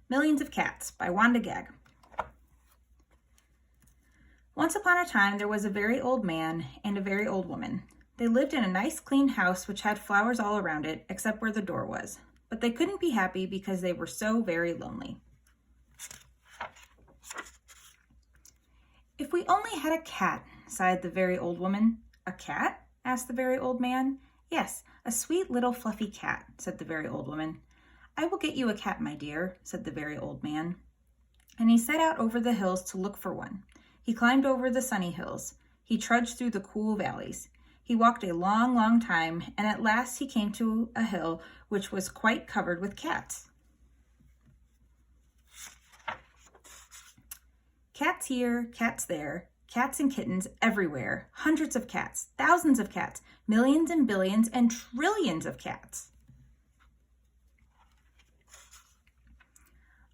Millions of Cats by Wanda Gag. Once upon a time, there was a very old man and a very old woman. They lived in a nice clean house which had flowers all around it, except where the door was. But they couldn't be happy because they were so very lonely. "If we only had a cat," sighed the very old woman. "A cat?" asked the very old man. "Yes, a sweet little fluffy cat," said the very old woman. "I will get you a cat, my dear," said the very old man. And he set out over the hills to look for one. He climbed over the sunny hills. He trudged through the cool valleys. He walked a long, long time, and at last he came to a hill which was quite covered with cats. Cats here, cats there, cats and kittens everywhere, hundreds of cats, thousands of cats, millions and billions and trillions of cats.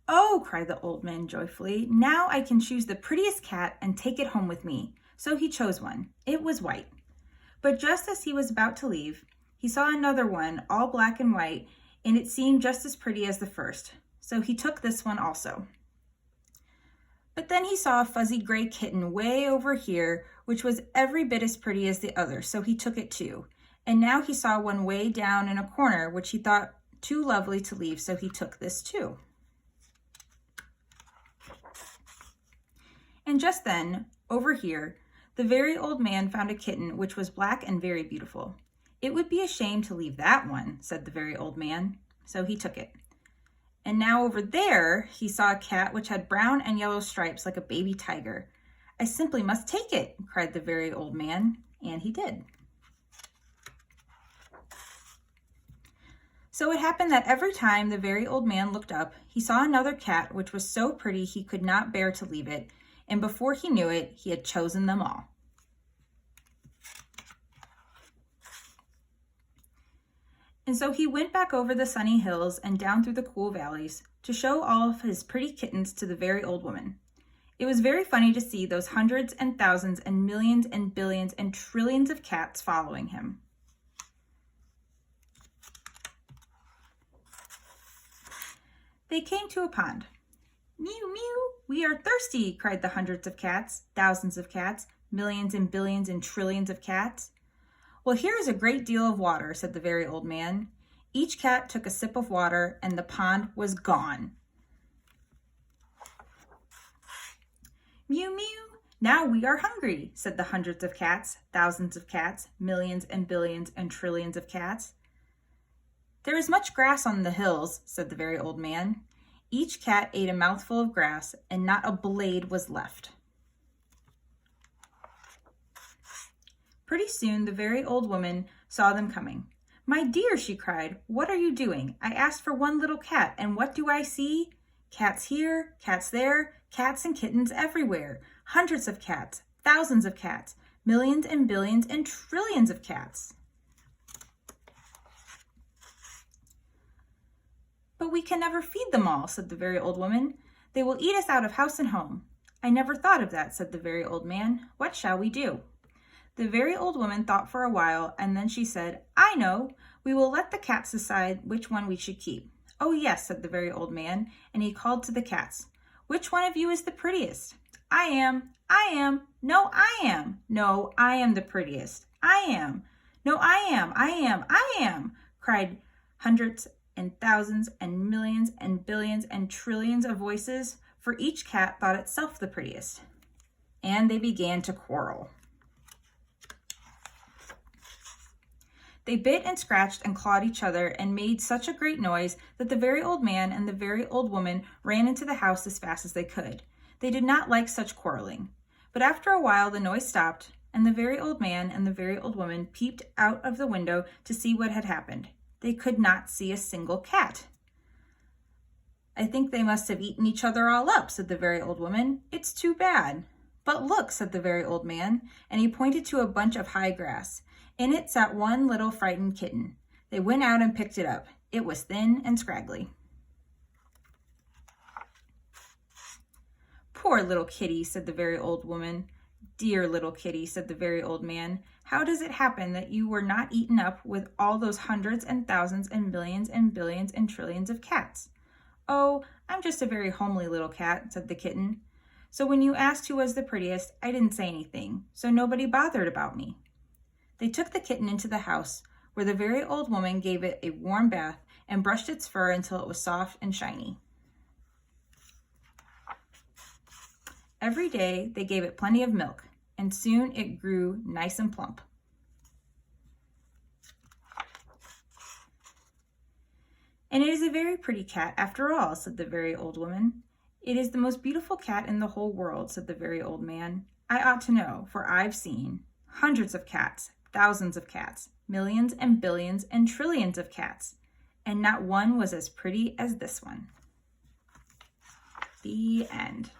"Oh," cried the old man joyfully, "now I can choose the prettiest cat and take it home with me." So he chose one. It was white. But just as he was about to leave, he saw another one, all black and white, and it seemed just as pretty as the first. So he took this one also. But then he saw a fuzzy gray kitten way over here, which was every bit as pretty as the other, so he took it too. And now he saw one way down in a corner, which he thought too lovely to leave, so he took this too. And just then, over here, the very old man found a kitten which was black and very beautiful. "It would be a shame to leave that one," said the very old man, so he took it. And now over there, he saw a cat which had brown and yellow stripes like a baby tiger. "I simply must take it," cried the very old man, and he did. So it happened that every time the very old man looked up, he saw another cat which was so pretty he could not bear to leave it, and before he knew it, he had chosen them all. And so he went back over the sunny hills and down through the cool valleys to show all of his pretty kittens to the very old woman. It was very funny to see those hundreds and thousands and millions and billions and trillions of cats following him. They came to a pond. "Mew, mew, we are thirsty," cried the hundreds of cats, thousands of cats, millions and billions and trillions of cats. "Well, here is a great deal of water," said the very old man. Each cat took a sip of water, and the pond was gone. "Mew, mew, now we are hungry," said the hundreds of cats, thousands of cats, millions and billions and trillions of cats. "There is much grass on the hills," said the very old man. Each cat ate a mouthful of grass, and not a blade was left. Pretty soon, the very old woman saw them coming. "My dear," she cried, "what are you doing? I asked for one little cat, and what do I see? Cats here, cats there, cats and kittens everywhere, hundreds of cats, thousands of cats, millions and billions and trillions of cats." "But we can never feed them all," said the very old woman. "They will eat us out of house and home." "I never thought of that," said the very old man. "What shall we do?" The very old woman thought for a while, and then she said, "I know. We will let the cats decide which one we should keep." "Oh yes," said the very old man, and he called to the cats. "Which one of you is the prettiest?" "I am. I am. No, I am. No, I am the prettiest. I am. No, I am. I am. I am," cried hundreds and thousands and millions and billions and trillions of voices, for each cat thought itself the prettiest. And they began to quarrel. They bit and scratched and clawed each other and made such a great noise that the very old man and the very old woman ran into the house as fast as they could. They did not like such quarreling. But after a while the noise stopped, and the very old man and the very old woman peeped out of the window to see what had happened. They could not see a single cat. "I think they must have eaten each other all up," said the very old woman. "It's too bad." "But look," said the very old man, and he pointed to a bunch of high grass. In it sat one little frightened kitten. They went out and picked it up. It was thin and scraggly. "Poor little kitty," said the very old woman. "Dear little kitty," said the very old man. "How does it happen that you were not eaten up with all those hundreds and thousands and millions and billions and trillions of cats?" "Oh, I'm just a very homely little cat," said the kitten. "So when you asked who was the prettiest, I didn't say anything, so nobody bothered about me." They took the kitten into the house, where the very old woman gave it a warm bath and brushed its fur until it was soft and shiny. Every day they gave it plenty of milk, and soon it grew nice and plump. "And it is a very pretty cat after all," said the very old woman. "It is the most beautiful cat in the whole world," said the very old man. "I ought to know, for I've seen hundreds of cats, thousands of cats, millions and billions and trillions of cats, and not one was as pretty as this one." The end.